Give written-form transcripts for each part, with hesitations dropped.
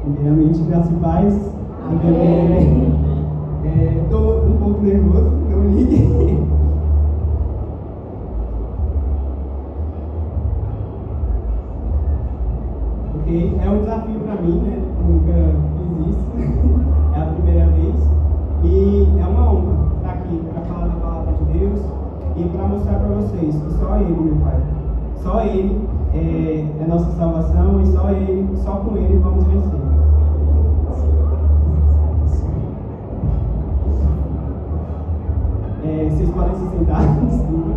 Primeiramente, graças e paz. Estou um pouco nervoso, não ligue. Ok, é um desafio para mim, né? Nunca fiz isso. É a primeira vez. E é uma honra estar aqui para falar da palavra de Deus e para mostrar para vocês que só Ele, meu Pai, só Ele é nossa salvação e só Ele, só com Ele vamos vencer. Vocês podem se sentar, desculpa.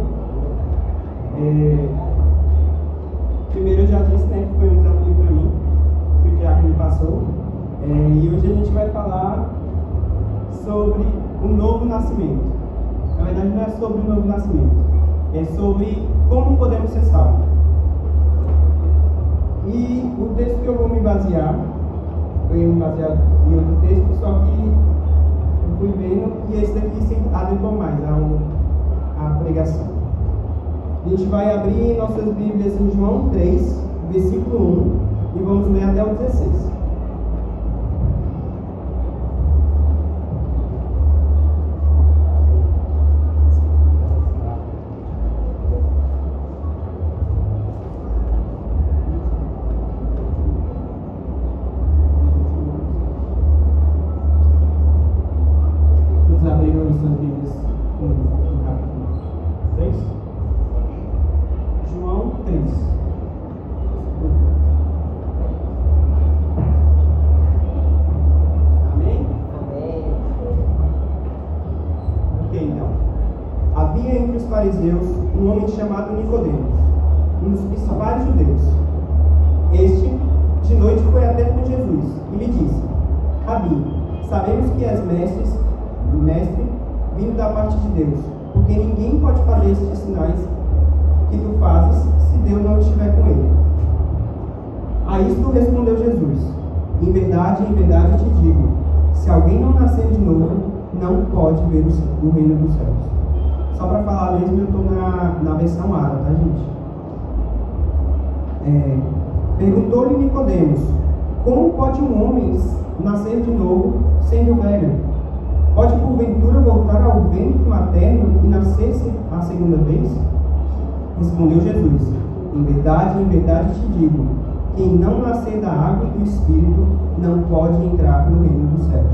Primeiro eu já disse, né, que foi um desafio para mim, que o Diácono me passou. E hoje a gente vai falar sobre o novo nascimento. Na verdade não é sobre o novo nascimento, é sobre como podemos ser salvos. E o texto que eu vou me basear, eu ia me basear em outro texto, só que eu fui vendo e esse daqui se adequou mais à pregação. A gente vai abrir nossas Bíblias em João 3, versículo 1, e vamos ler até o 16. Vamos abrir nossas Bíblias no capítulo 3. João 3. Amém? Amém. Ok, então. Havia entre os fariseus um homem chamado Nicodemos, um dos principais judeus. Este, de noite, foi até com Jesus e lhe disse: Rabi, sabemos que és mestre vindo da parte de Deus, porque ninguém pode fazer estes sinais que tu fazes se Deus não estiver com ele. A isto respondeu Jesus: em verdade te digo, se alguém não nascer de novo, não pode ver o reino dos céus. Só para falar mesmo, eu estou na versão árabe, tá, gente? Perguntou-lhe Nicodemos: como pode um homem nascer de novo sendo velho? Pode porventura voltar ao ventre materno e nascer-se a segunda vez? Respondeu Jesus: em verdade te digo, quem não nascer da água e do Espírito não pode entrar no reino dos céus.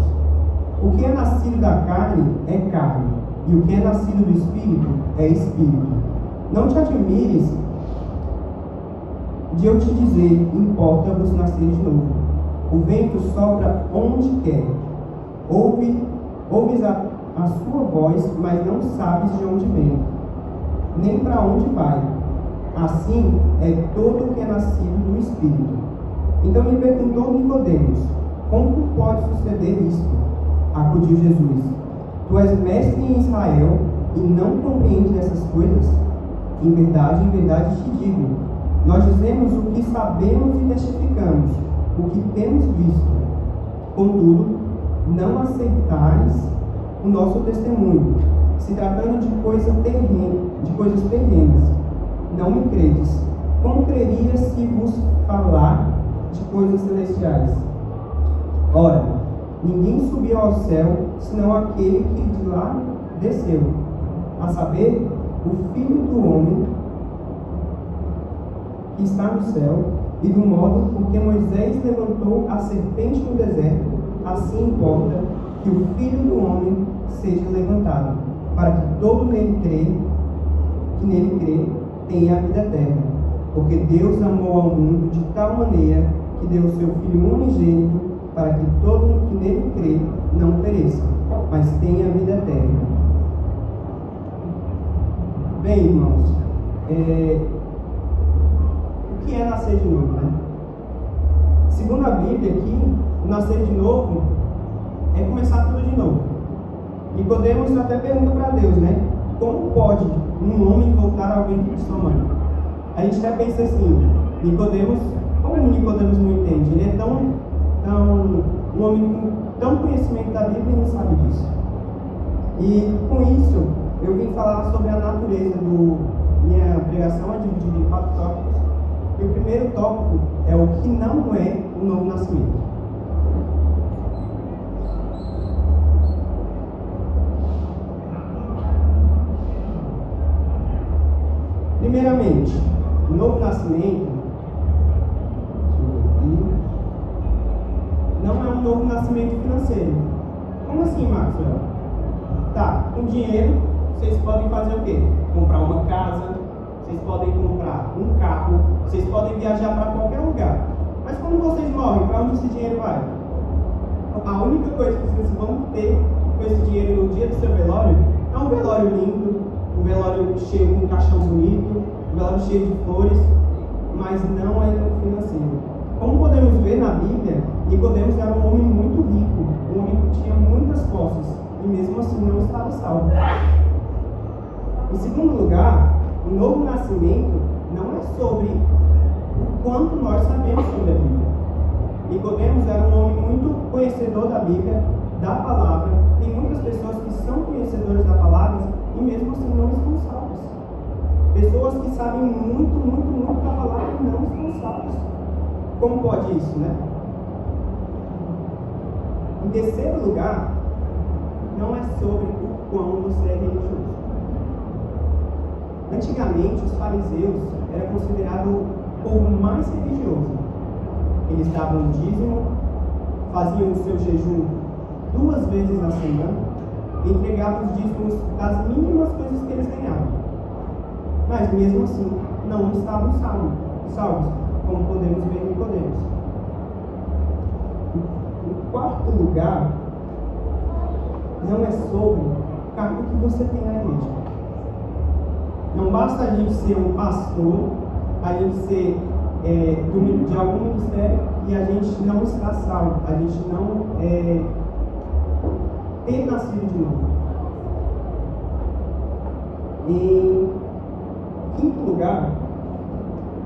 O que é nascido da carne é carne, e o que é nascido do Espírito é Espírito. Não te admires de eu te dizer, importa-vos nascer de novo. O vento sopra onde quer. Ouves a sua voz, mas não sabes de onde vem, nem para onde vai. Assim é todo o que é nascido do Espírito. Então lhe perguntou Nicodemos: como pode suceder isto? Acudiu Jesus: tu és mestre em Israel e não compreendes essas coisas? Em verdade te digo, nós dizemos o que sabemos e testificamos, o que temos visto. Contudo, não aceitais o nosso testemunho, se tratando de coisas terrenas. Não me credes. Como creria se vos falar de coisas celestiais? Ora, ninguém subiu ao céu, senão aquele que de lá desceu, a saber, o Filho do Homem que está no céu. E do modo por que Moisés levantou a serpente no deserto, assim importa que o Filho do Homem seja levantado, para que todo nele crê, tenha a vida eterna. Porque Deus amou ao mundo de tal maneira que deu o seu Filho unigênito, para que todo que nele crê não pereça, mas tenha a vida eterna. Bem, irmãos, o que é nascer de novo, né? Segundo a Bíblia aqui, nascer de novo é começar tudo de novo. Nicodemos até pergunta para Deus, né? Como pode um homem voltar ao ventre de sua mãe? A gente até pensa assim, Nicodemos, como Nicodemos não entende? Ele é um homem com tão conhecimento da Bíblia e não sabe disso. E com isso, eu vim falar sobre a natureza minha pregação é dividida em 4 tópicos. E o primeiro tópico é o que não é o novo nascimento. Primeiramente, o novo nascimento, não é um novo nascimento financeiro. Como assim, Maxwell? Tá, com dinheiro, vocês podem fazer o quê? Comprar uma casa, vocês podem comprar um carro, vocês podem viajar para qualquer lugar. Mas quando vocês morrem, para onde esse dinheiro vai? A única coisa que vocês vão ter com esse dinheiro no dia do seu velório é um velório lindo, um velório cheio com um caixão bonito, um velório cheio de flores, mas não é no financeiro. Como podemos ver na Bíblia, Nicodemos era um homem muito rico, um homem que tinha muitas posses, e mesmo assim não estava salvo. Em segundo lugar, o novo nascimento não é sobre o quanto nós sabemos sobre a Bíblia. Nicodemos era um homem muito conhecedor da Bíblia, da palavra. Tem muitas pessoas que são conhecedoras da palavra e mesmo assim não estão salvas. Pessoas que sabem muito da palavra e não estão salvas. Como pode isso, né? Em terceiro lugar, não é sobre o quão você é religioso. Antigamente, os fariseus eram considerados o povo mais religioso. Eles davam o dízimo, faziam o seu jejum 2 vezes na semana e entregavam os dízimos das mínimas coisas que eles ganhavam. Mas mesmo assim, não estavam salvos, como podemos ver em Nicodemos. Em quarto lugar, não é sobre o cargo que você tem na igreja. Não basta a gente ser um pastor, a gente ser de algum ministério e a gente não está salvo, a gente não ter nascido de novo. Em quinto lugar,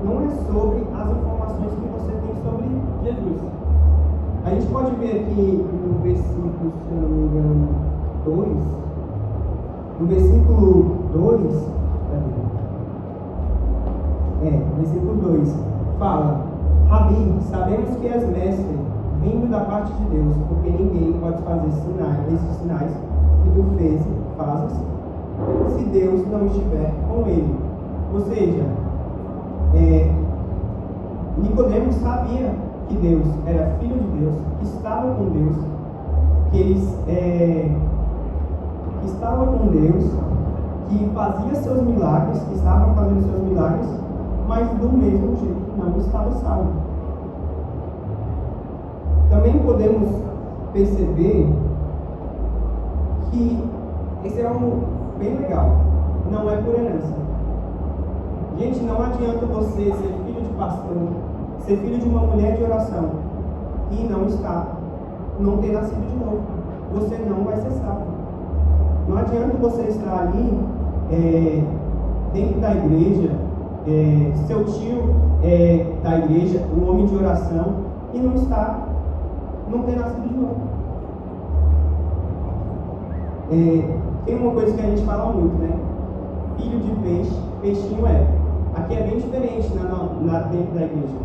não é sobre as informações que você tem sobre Jesus. A gente pode ver aqui no versículo, se eu não me engano, 2, no versículo 2, versículo 2, fala: Rabi, sabemos que és mestre, vindo da parte de Deus, porque ninguém pode fazer esses sinais que tu fazes, se Deus não estiver com ele. Ou seja, Nicodemos sabia que Deus era filho de Deus, que estava com Deus, que estava com Deus, que fazia seus milagres, que estava fazendo seus milagres, mas do mesmo jeito não estava salvo. Também podemos perceber que esse é algo bem legal, não é por herança. Gente, não adianta você ser filho de pastor, ser filho de uma mulher de oração e não ter nascido de novo. Você não vai ser salvo. Não adianta você estar ali dentro da igreja, seu tio da igreja, um homem de oração, e não ter nascido de novo. Tem uma coisa que a gente fala muito, né? Filho de peixe, peixinho é. Aqui é bem diferente dentro da igreja.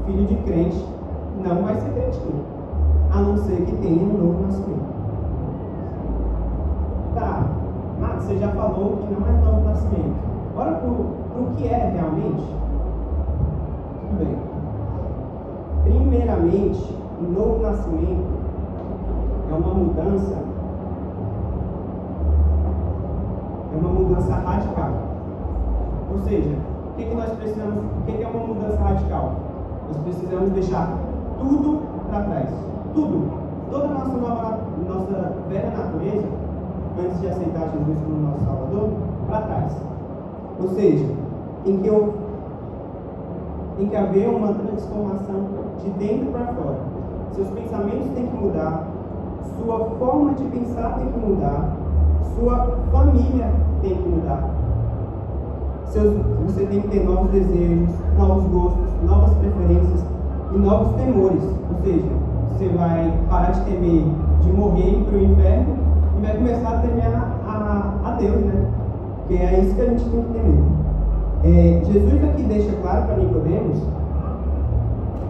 Filho de crente não vai ser crentinho, a não ser que tenha um novo nascimento. Tá, Max, você já falou que não é novo nascimento. Bora pro que é realmente? Tudo bem. Primeiramente, o novo nascimento é uma mudança radical. Ou seja, o que nós precisamos? O que é uma mudança radical? Nós precisamos deixar tudo para trás. Tudo. Toda a nossa velha natureza, antes de aceitar Jesus como nosso Salvador, para trás. Ou seja, tem que haver uma transformação de dentro para fora. Seus pensamentos têm que mudar, sua forma de pensar tem que mudar, sua família tem que mudar. Você tem que ter novos desejos, novos gostos, novas preferências e novos temores. Ou seja, você vai parar de temer de morrer para o inferno e vai começar a temer a Deus, né? Porque é isso que a gente tem que temer. Jesus aqui deixa claro para Nicodemos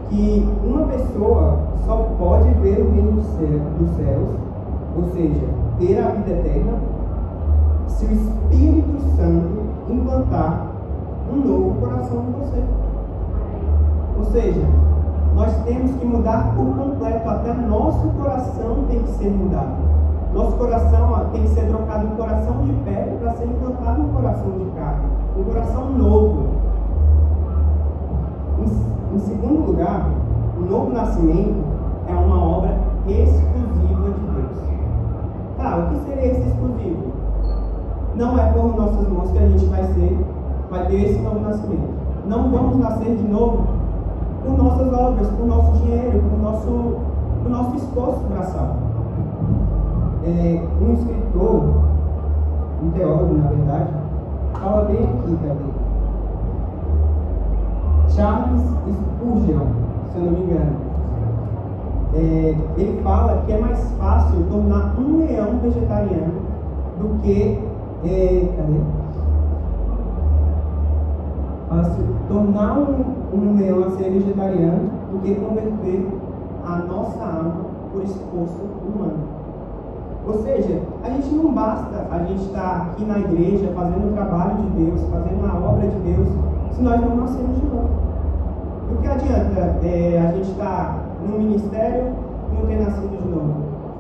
que uma pessoa só pode ver o reino dos céus, ou seja, ter a vida eterna, se o Espírito Santo implantar um novo coração em você. Ou seja, nós temos que mudar por completo, até nosso coração tem que ser mudado. Nosso coração tem que ser trocado de um coração de pedra para ser implantado um coração de carne, um coração novo. Em segundo lugar, o novo nascimento é uma obra exclusiva de Deus. Tá, o que seria esse exclusivo? Não é por nossas mãos que a gente vai ter esse novo nascimento. Não vamos nascer de novo por nossas obras, por nosso dinheiro, por nosso esforço braçal. Um escritor, um teólogo, na verdade, fala bem aqui também. Charles Spurgeon, se eu não me engano, ele fala que é mais fácil tornar um leão vegetariano do que tornar um leão a ser vegetariano do que converter a nossa alma por esforço humano. Ou seja, a gente não basta a gente estar aqui na igreja fazendo o trabalho de Deus, fazendo a obra de Deus, se nós não nascemos de novo. Do que adianta a gente estar no ministério e não ter nascido de novo?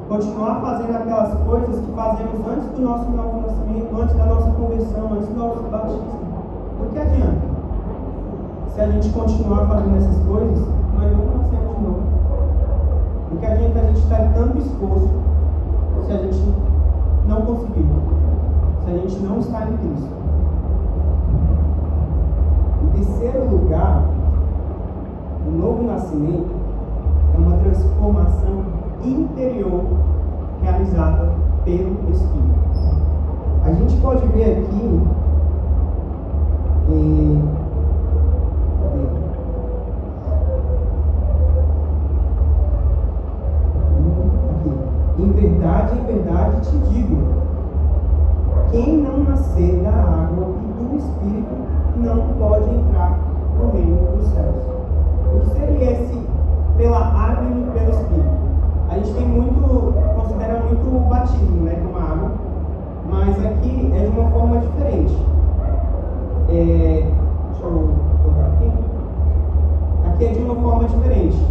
Continuar fazendo aquelas coisas que fazemos antes do nosso novo nascimento, antes da nossa conversão, antes do nosso batismo. Do que adianta? Se a gente continuar fazendo essas coisas, nós não nascemos de novo. Do que adianta a gente estar em tanto esforço se a gente não conseguir, se a gente não está em Cristo? Em terceiro lugar, o novo nascimento é uma transformação interior realizada pelo Espírito. A gente pode ver aqui em verdade te digo, quem não nascer da água e do Espírito não pode entrar no reino dos céus. O que seria esse pela água e pelo Espírito? A gente considera muito o batismo, né, como água, mas aqui é de uma forma diferente. Deixa eu colocar aqui. Aqui é de uma forma diferente.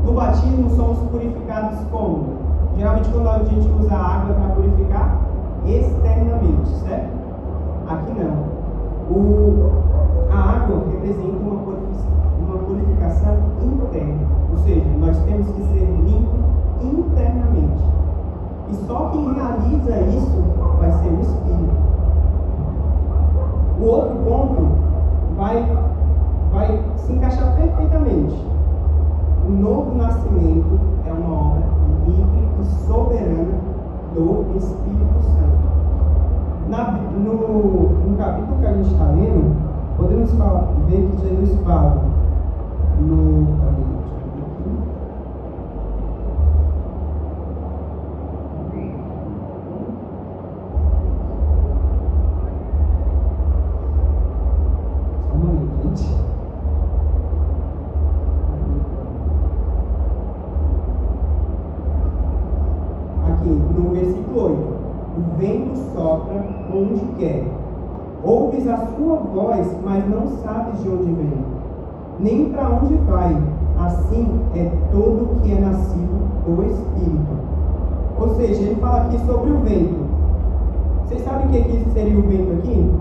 No batismo somos purificados como? Geralmente quando a gente usa a água para purificar externamente, certo? Aqui não. A água representa uma purificação interna. Ou seja, nós temos que ser limpos internamente. E só quem realiza isso vai ser o Espírito. O outro ponto vai se encaixar perfeitamente. O novo nascimento é uma obra livre e soberana do Espírito Santo. No capítulo que a gente está lendo, podemos ver que Jesus fala no versículo 8, o vento sopra onde quer, ouves a sua voz, mas não sabes de onde vem, nem para onde vai. Assim é todo que é nascido do Espírito. Ou seja, ele fala aqui sobre o vento. Vocês sabem o que seria o vento aqui?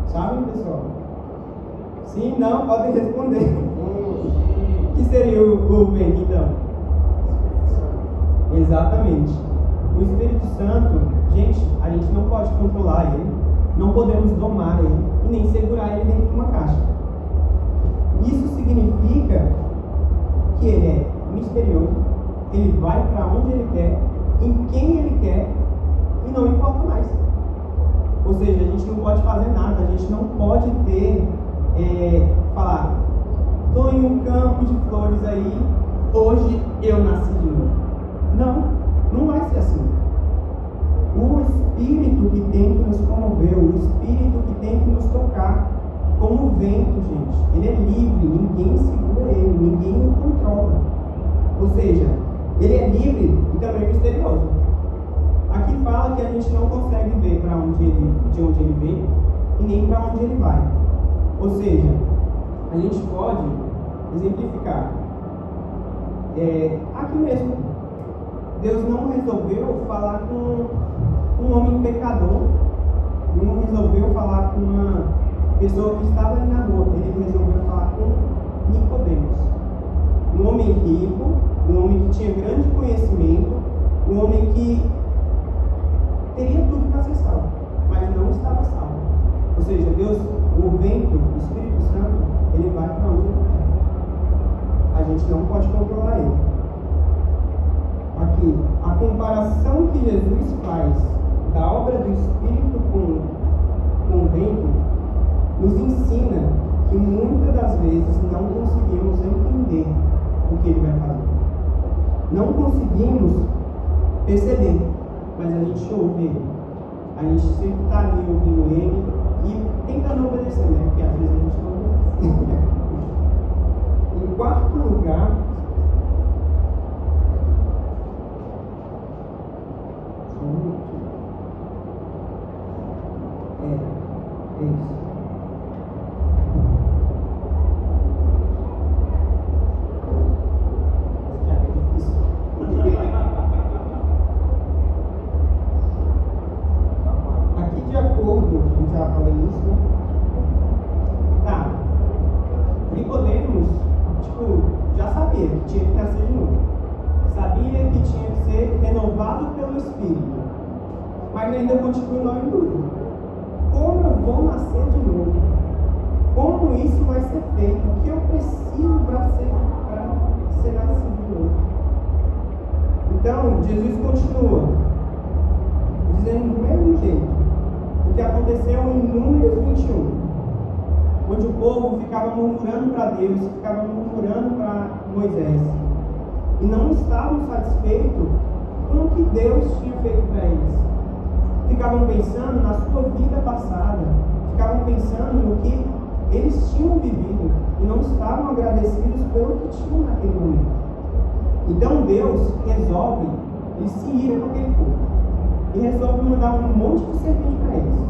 Sabem, pessoal? Sim, não? Podem responder. O que seria o vento, então? Exatamente. O Espírito Santo, gente, a gente não pode controlar ele, não podemos domar ele e nem segurar ele dentro de uma caixa. Isso significa que ele é misterioso, ele vai para onde ele quer, em quem ele quer e não importa mais. Ou seja, a gente não pode fazer nada, a gente não pode falar, estou em um campo de flores aí, hoje eu nasci de novo. Não vai ser assim. O Espírito que tem que nos comover, o Espírito que tem que nos tocar, como o vento, gente, ele é livre, ninguém segura ele, ninguém o controla. Ou seja, ele é livre e também misterioso. Aqui fala que a gente não consegue ver de onde ele veio e nem para onde ele vai. Ou seja, a gente pode exemplificar. Aqui mesmo, Deus não resolveu falar com um homem pecador, não resolveu falar com uma pessoa que estava ali na rua, ele resolveu falar com Nicodemos, um homem rico, um homem que tinha grande conhecimento, um homem que teria tudo para ser salvo, mas não estava salvo. Ou seja, Deus, o vento, o Espírito Santo, ele vai para onde ele quer. A gente não pode controlar ele. Aqui, a comparação que Jesus faz da obra do Espírito com o vento nos ensina que muitas das vezes não conseguimos entender o que ele vai fazer. Não conseguimos perceber, mas a gente ouve ele. A gente sempre está ali ouvindo ele e tentando obedecer, né? Porque às vezes a gente não obedece. Em quarto lugar, é isso. Já é difícil. Aqui, de acordo, a gente já falou isso, né? Tá. Nicodemos, já sabia que tinha que nascer de novo. Sabia que tinha que ser renovado pelo Espírito. Mas ainda continua em dúvida. Como eu vou nascer de novo? Como isso vai ser feito? O que eu preciso para ser nascido de novo? Então, Jesus continua dizendo do mesmo jeito o que aconteceu em Números 21, onde o povo ficava murmurando para Deus, ficava murmurando para Moisés, e não estavam satisfeitos com o que Deus tinha feito para eles. Ficavam pensando na sua vida passada, ficavam pensando no que eles tinham vivido e não estavam agradecidos pelo que tinham naquele momento. Então Deus resolve, ele se ira com aquele povo e resolve mandar um monte de serpente para eles.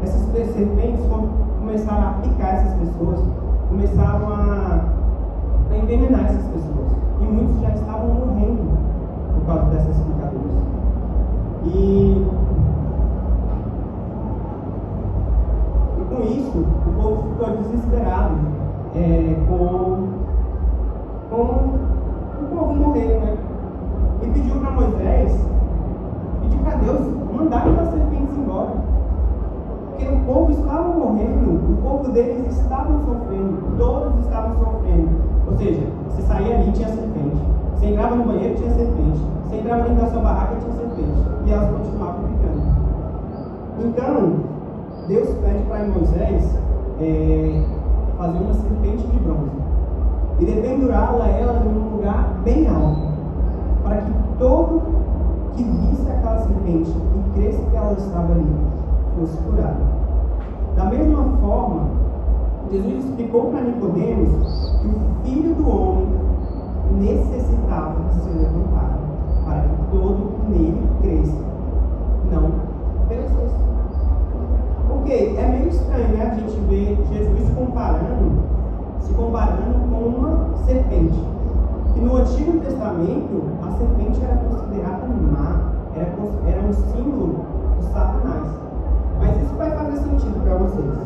Essas serpentes começaram a picar essas pessoas, começaram a envenenar essas pessoas, e muitos já estavam morrendo por causa dessas picaduras. E com isso, o povo ficou desesperado com o povo morrendo, né? E pediu para Moisés, pediu para Deus mandar as serpentes embora. Porque o povo estava morrendo, o povo deles estava sofrendo, todos estavam sofrendo. Ou seja, você saía ali, tinha serpente. Você entrava no banheiro, tinha serpente. Você entrava dentro da sua barraca, tinha serpente. E elas continuavam picando. Então, Deus pede para Moisés fazer uma serpente de bronze e dependurá-la ela num lugar bem alto, para que todo que visse aquela serpente e cresce que ela estava ali fosse curado. Da mesma forma, Jesus explicou para Nicodemos que o Filho do Homem necessitava ser levantado, para que todo que nele cresça não perecesse. Ok, é meio estranho, né, a gente ver Jesus se comparando com uma serpente. Que no Antigo Testamento, a serpente era considerada má, era um símbolo de Satanás. Mas isso vai fazer sentido para vocês.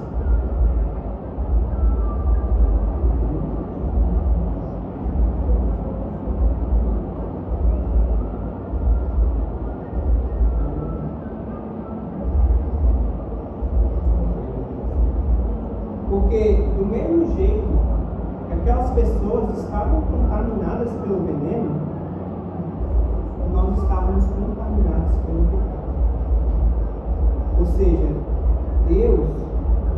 Porque, do mesmo jeito que aquelas pessoas estavam contaminadas pelo veneno, nós estávamos contaminados pelo pecado. Ou seja, Deus,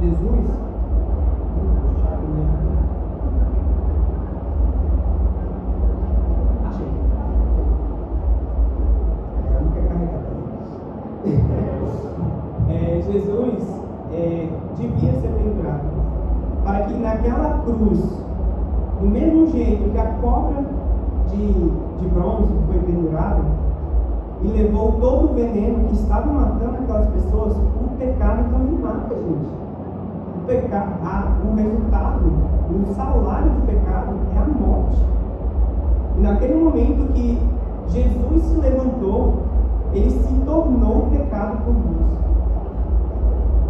Jesus, achei. Não quer carregar. Jesus devia ser pendurado, para que naquela cruz, do mesmo jeito que a cobra de bronze foi pendurada, e levou todo o veneno que estava matando aquelas pessoas, o pecado também mata, gente. O resultado, o salário do pecado é a morte. E naquele momento que Jesus se levantou, ele se tornou pecado por nós.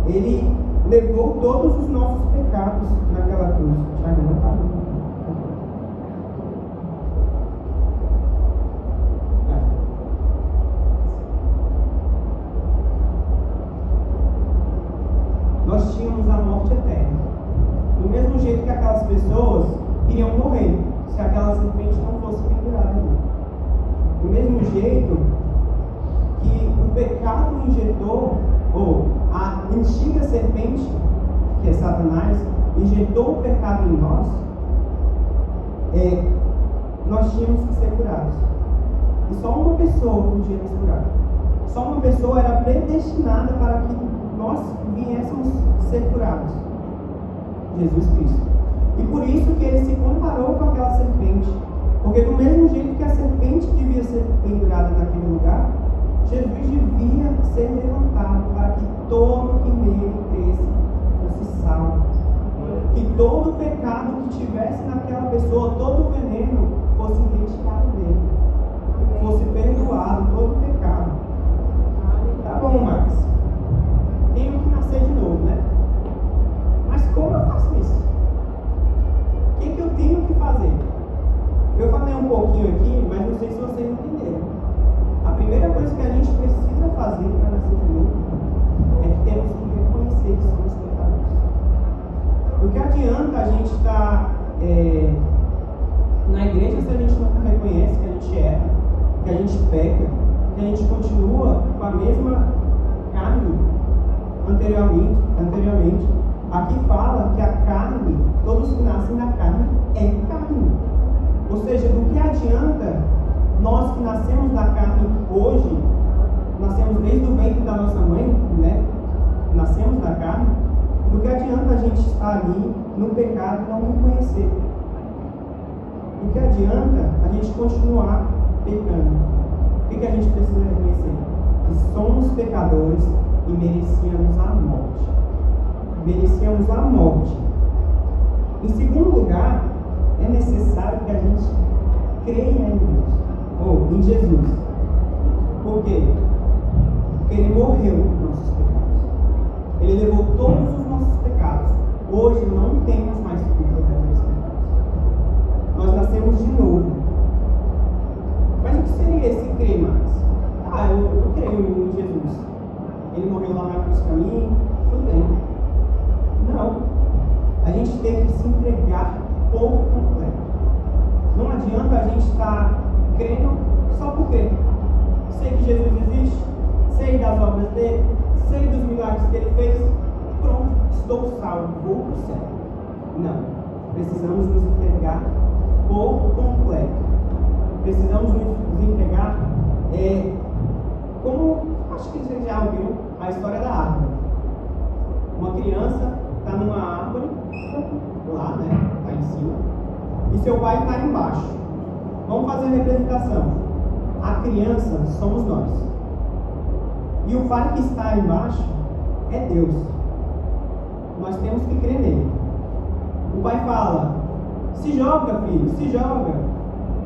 Ele levou todos os nossos pecados naquela cruz. Tiago, não está bem. Nós tínhamos a morte eterna. Do mesmo jeito que aquelas pessoas iriam morrer se aquela serpente não fosse pendurada ali. Do mesmo jeito que o pecado injetou, ou a antiga serpente, que é Satanás, injetou o pecado em nós, nós tínhamos que ser curados. E só uma pessoa podia nos curar. Só uma pessoa era predestinada para que nós viéssemos ser curados. Jesus Cristo. E por isso que ele se comparou com aquela serpente. Porque do mesmo jeito que a serpente devia ser pendurada naquele lugar, Jesus devia ser levantado para que todo que nele cresce fosse salvo. Que todo pecado que tivesse naquela pessoa, todo o veneno, fosse retirado dele. Fosse perdoado todo o pecado. Tá bom, Max. Tenho que nascer de novo, né? Mas como eu faço isso? O que eu tenho que fazer? Eu falei um pouquinho aqui, mas não sei se vocês entenderam. A primeira coisa que a gente precisa fazer para nascer de novo é que temos que reconhecer que somos pecadores. Do que adianta a gente estar na igreja se a gente não reconhece que a gente erra, que a gente peca, que a gente continua com a mesma carne anteriormente. Aqui fala que a carne, todos que nascem da carne, é carne. Ou seja, do que adianta nós que nascemos da carne hoje, nascemos desde o ventre da nossa mãe, né? Nascemos da carne, do que adianta a gente estar ali no pecado e não reconhecer? Do que adianta a gente continuar pecando? O que a gente precisa reconhecer? Que somos pecadores e merecíamos a morte. Merecíamos a morte. Em segundo lugar, é necessário que a gente creia em Deus, ou em Jesus. Por quê? Porque Ele morreu por nossos pecados. Ele levou todos os nossos pecados. Hoje não temos mais culpa daqueles pecados. Nós nascemos de novo. Mas o que seria esse crer mais? Eu creio em Jesus. Ele morreu lá na cruz para mim, tudo bem. Não. A gente tem que se entregar por completo. Não adianta a gente estar crendo só por crer. Sei que Jesus existe, sei das obras dele, sei dos milagres que ele fez. Pronto, estou salvo, vou para o céu. Não. Precisamos nos entregar por completo. Precisamos nos entregar como, acho que vocês já ouviram a história da árvore. Uma criança está numa árvore, lá, né? Está em cima. E seu pai está embaixo. Vamos fazer a representação. A criança somos nós. E o pai que está embaixo é Deus. Nós temos que crer nele. O pai fala: se joga, filho, se joga.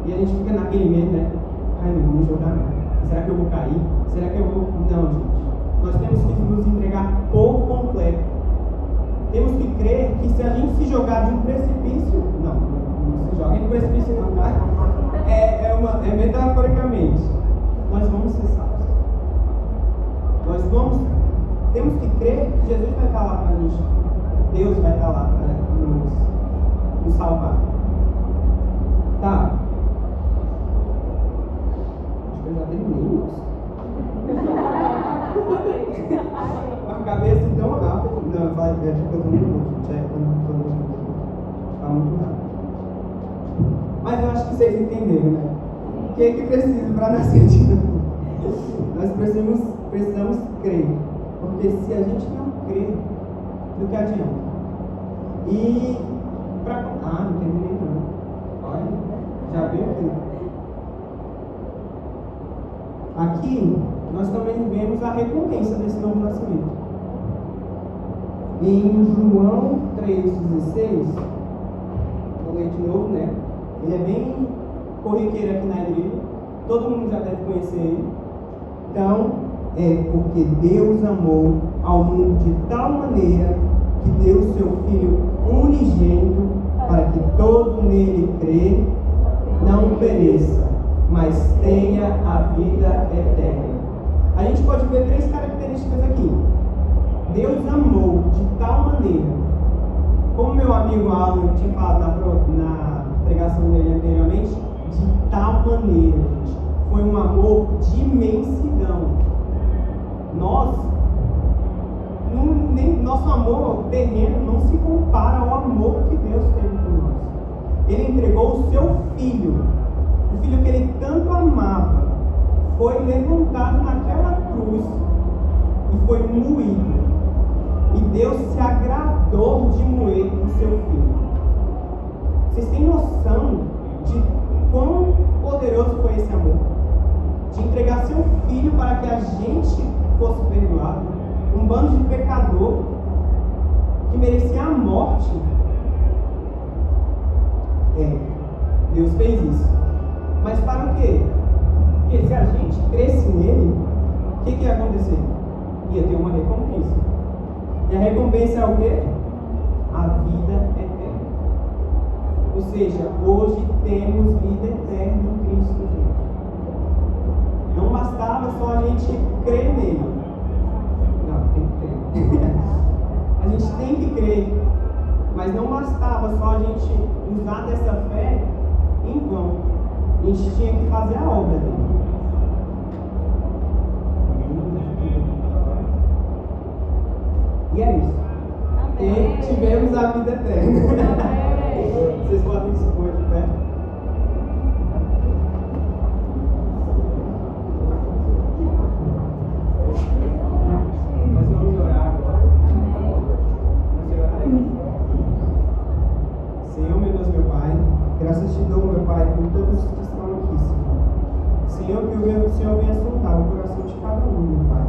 E a gente fica naquele medo, né? Ai, não vou me jogar não. Será que eu vou cair? Será que eu vou... Não, gente. Nós temos que nos entregar por completo. Temos que crer que se a gente se jogar de um precipício... Não se joga em precipício não, tá? É metaforicamente. Nós vamos ser salvos. Temos que crer que Jesus vai estar lá para a gente. Deus vai estar lá para nos salvar. Tá. Acho que eu já terminei isso. A cabeça tão rápida. Não, eu falei, porque eu tô muito tá muito rápido. Mas eu acho que vocês entenderam, né? O que é que precisa para nascer de novo? Nós precisamos crer. Porque se a gente não crer, do que adianta? E não terminei não. Olha, já viu aqui? aqui nós também vemos a recompensa desse novo nascimento. Em João 3,16, vou ler de novo, né? Ele é bem corriqueiro aqui na igreja, todo mundo já deve conhecer ele. Então, é porque Deus amou ao mundo de tal maneira que deu o seu Filho unigênito para que todo nele crê não pereça, mas tenha a vida eterna. A gente pode ver 3 características aqui. Deus amou de tal maneira, como meu amigo Alan tinha falado na pregação dele anteriormente, de tal maneira, gente. Foi um amor de imensidão. Nosso amor terreno não se compara ao amor que Deus teve por nós. Ele entregou o seu Filho, o Filho que ele tanto amava, foi levantado naquela cruz e foi moído. E Deus se agradou de moer o seu Filho. Vocês têm noção de quão poderoso foi esse amor? De entregar seu Filho para que a gente fosse perdoado. Um bando de pecador que merecia a morte. Deus fez isso. Mas para o quê? Porque se a gente cresce nele, o que ia acontecer? Ia ter uma recompensa. E a recompensa é o quê? A vida eterna. Ou seja, hoje temos vida eterna em Cristo Jesus. Não bastava só a gente crer nele. Não, tem que crer. A gente tem que crer. Mas não bastava só a gente usar dessa fé em vão. A gente tinha que fazer a obra dele. E é isso. Amém. E tivemos a vida eterna. Amém. Vocês podem se pôr de pé. Nós vamos orar agora. Vamos orar aí. Senhor, meu Deus, meu Pai, graças te dou, meu Pai, por todos que estão aqui, Senhor. Senhor, que o Senhor venha sondar o coração de cada um, meu Pai.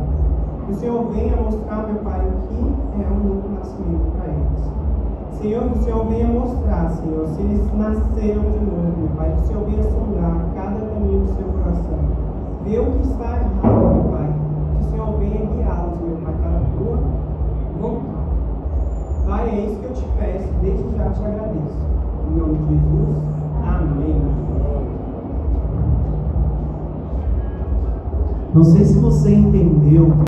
Que o Senhor venha mostrar, meu Pai, o que é um novo nascimento para eles. Senhor, que o Senhor venha mostrar, Senhor, se eles nasceram de novo, meu Pai. Que o Senhor venha sondar cada caminho do seu coração. Ver o que está errado, meu Pai. Que o Senhor venha guiá-los, meu Pai, para a tua vontade. Pai, é isso que eu te peço, desde já te agradeço. Em nome de Jesus, amém. Não sei se você entendeu.